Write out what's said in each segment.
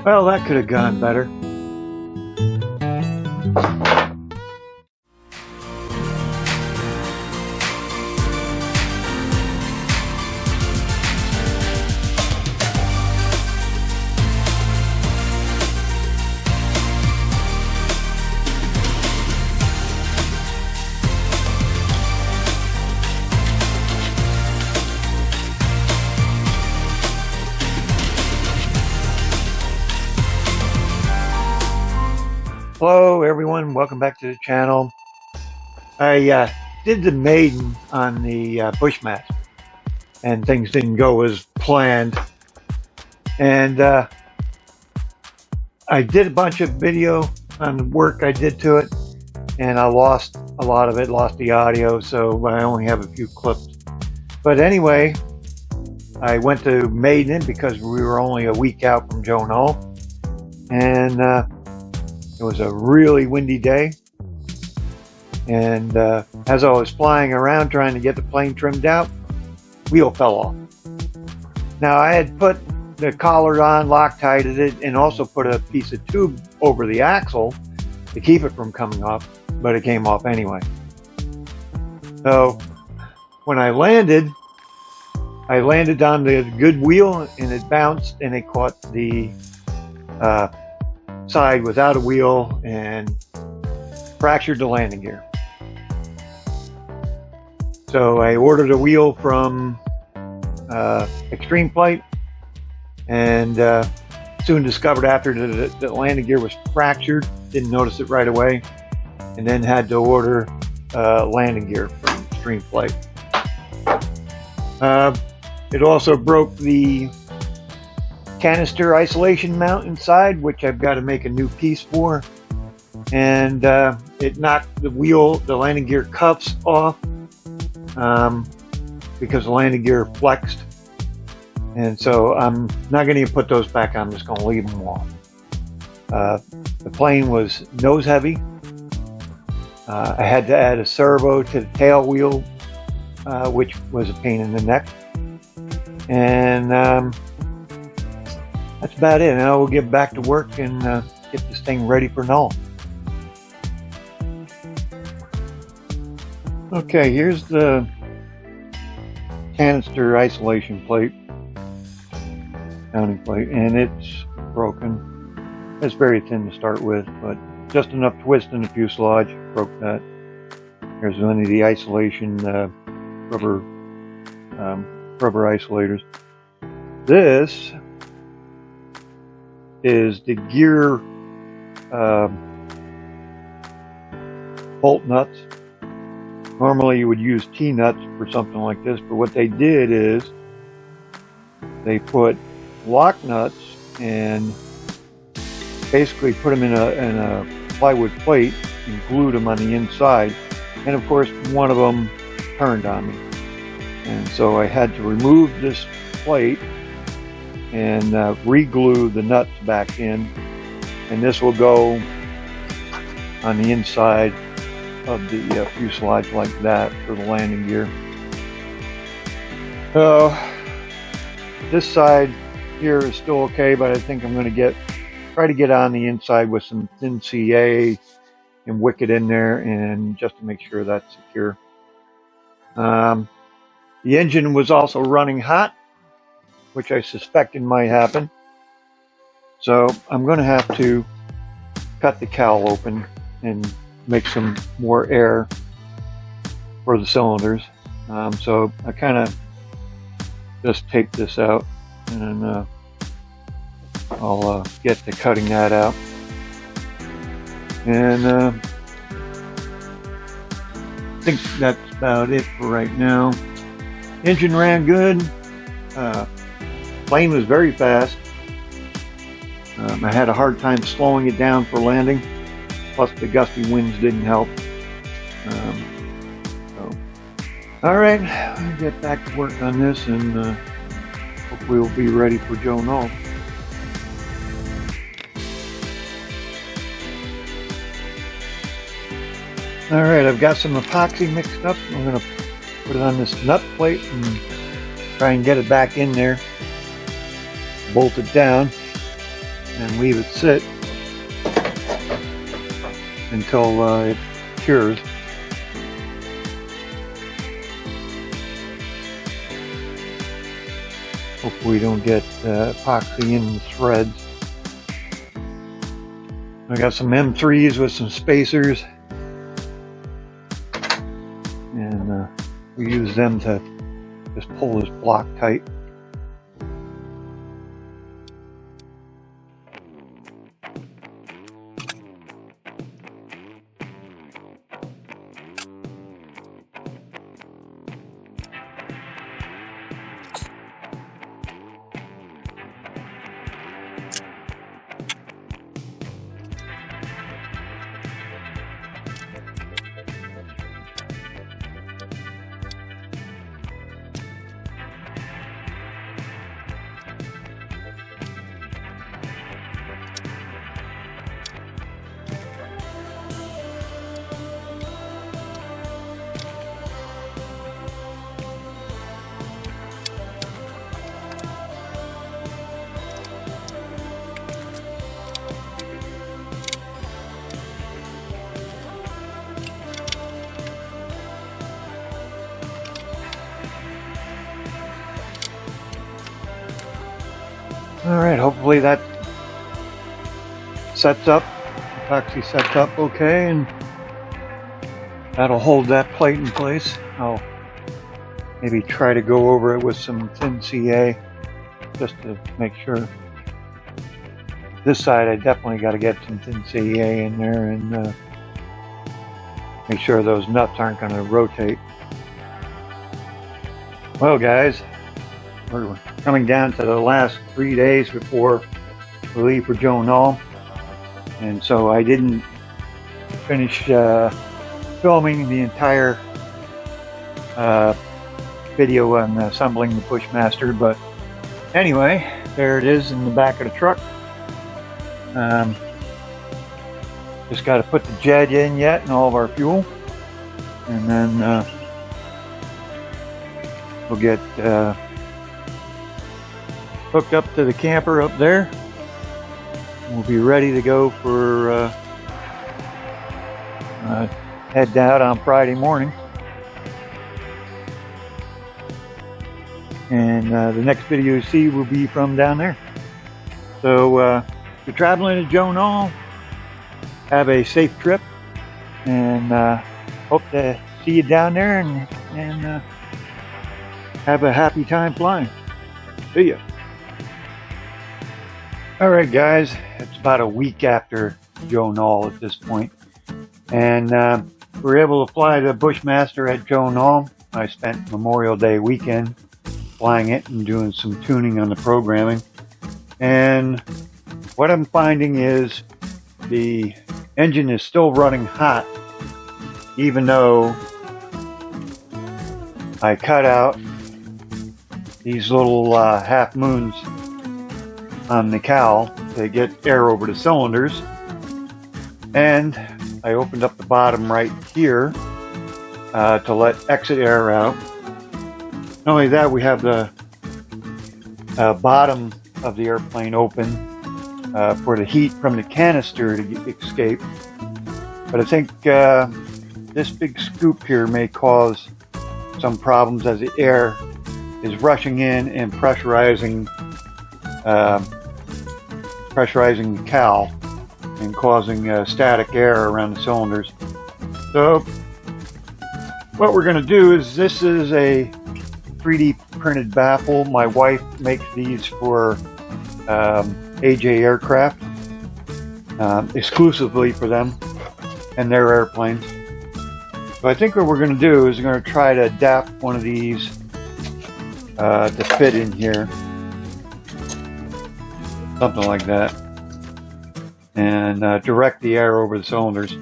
Well, that could have gone better. Hello everyone, welcome back to the channel. I did the Maiden on the Bushmaster and things didn't go as planned, and I did a bunch of video on the work I did to it, and I lost a lot of it, lost the audio, so I only have a few clips. But anyway, I went to Maiden because we were only a week out from Joe Nall, and it was a really windy day, and as I was flying around trying to get the plane trimmed out, wheel fell off. Now I had put the collar on, Loctited it, and also put a piece of tube over the axle to keep it from coming off, but it came off anyway. So when I landed on the good wheel, and it bounced and it caught the side without a wheel and fractured the landing gear. So I ordered a wheel from Extreme Flight, and soon discovered after the landing gear was fractured, didn't notice it right away, and then had to order landing gear from Extreme Flight. It also broke the canister isolation mount inside, which I've got to make a new piece for, and it knocked the landing gear cuffs off because the landing gear flexed, and so I'm not going to put those back on. I'm just going to leave them off. The plane was nose heavy. I had to add a servo to the tail wheel, which was a pain in the neck, and that's about it. Now we'll get back to work and get this thing ready for Nall. Okay, here's the canister isolation plate, mounting plate, and it's broken. It's very thin to start with, but just enough twist in the fuselage broke that. There's one of the isolation rubber isolators. This is the gear bolt nuts. Normally you would use T-nuts for something like this, but what they did is they put lock nuts and basically put them in a plywood plate and glued them on the inside, and of course one of them turned on me, and so I had to remove this plate and re-glue the nuts back in, and this will go on the inside of the fuselage like that for the landing gear. So this side here is still okay, but I think I'm going to try to get on the inside with some thin CA and wick it in there, and just to make sure that's secure. The engine was also running hot, which I suspected might happen. So I'm going to have to cut the cowl open and make some more air for the cylinders. So I kind of just take this out, and I'll get to cutting that out. And I think that's about it for right now. Engine ran good. Plane was very fast. I had a hard time slowing it down for landing, plus the gusty winds didn't help. Alright, I'll get back to work on this, and hopefully we'll be ready for Joe Nall. Alright, I've got some epoxy mixed up. I'm going to put it on this nut plate and try and get it back in there. Bolt it down and leave it sit until it cures. Hopefully we don't get epoxy in the threads. I got some M3s with some spacers, and we use them to just pull this block tight. Alright, hopefully that sets up, epoxy sets up okay, and that'll hold that plate in place. I'll maybe try to go over it with some thin CA just to make sure. This side I definitely got to get some thin CA in there and make sure those nuts aren't going to rotate. Well guys, we're coming down to the last 3 days before we leave for Joe Nall, and so I didn't finish filming the entire video on assembling the Bushmaster, but anyway, there it is in the back of the truck. Just got to put the jet in yet and all of our fuel, and then we'll get hooked up to the camper up there. We'll be ready to go for head out on Friday morning. And the next video you see will be from down there. So if you're traveling to Joe Nall, have a safe trip, and hope to see you down there, and have a happy time flying. See ya. Alright guys, it's about a week after Joe Nall at this point, and we were able to fly the Bushmaster at Joe Nall. I spent Memorial Day weekend flying it and doing some tuning on the programming, and what I'm finding is the engine is still running hot even though I cut out these little half moons on the cowl to get air over the cylinders, and I opened up the bottom right here to let exit air out. Not only that, we have the bottom of the airplane open for the heat from the canister to escape, but I think this big scoop here may cause some problems as the air is rushing in and pressurizing the cowl and causing static air around the cylinders. So what we're going to do is, this is a 3D printed baffle. My wife makes these for AJ Aircraft, exclusively for them and their airplanes. So I think what we're going to do is we're going to try to adapt one of these to fit in here, something like that. and direct the air over the cylinders.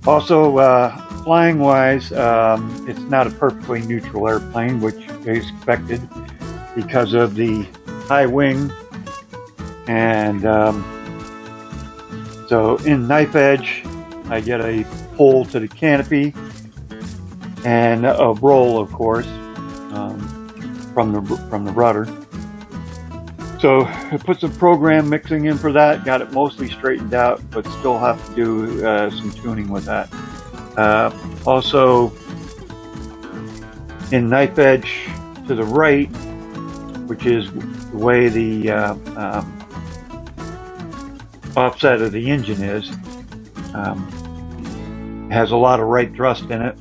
Also, flying wise, it's not a perfectly neutral airplane, which is expected because of the high wing. And so in knife edge, I get a pull to the canopy and a roll, of course, from the rudder. So I put some program mixing in for that, got it mostly straightened out, but still have to do some tuning with that. Also, in knife edge to the right, which is the way the offset of the engine is, has a lot of right thrust in it.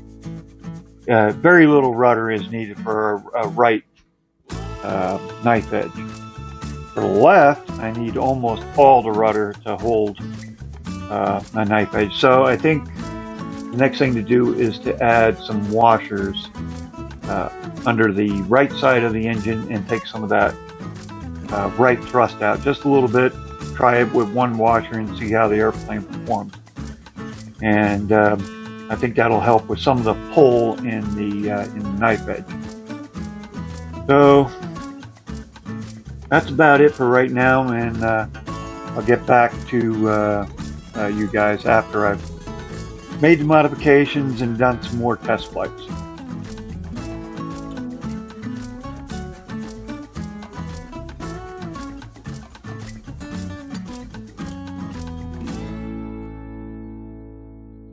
Very little rudder is needed for a right knife edge. For the left, I need almost all the rudder to hold my knife edge. So I think the next thing to do is to add some washers under the right side of the engine and take some of that right thrust out just a little bit. Try it with one washer and see how the airplane performs. And I think that'll help with some of the pull in the knife edge. So that's about it for right now, and I'll get back to you guys after I've made the modifications and done some more test flights.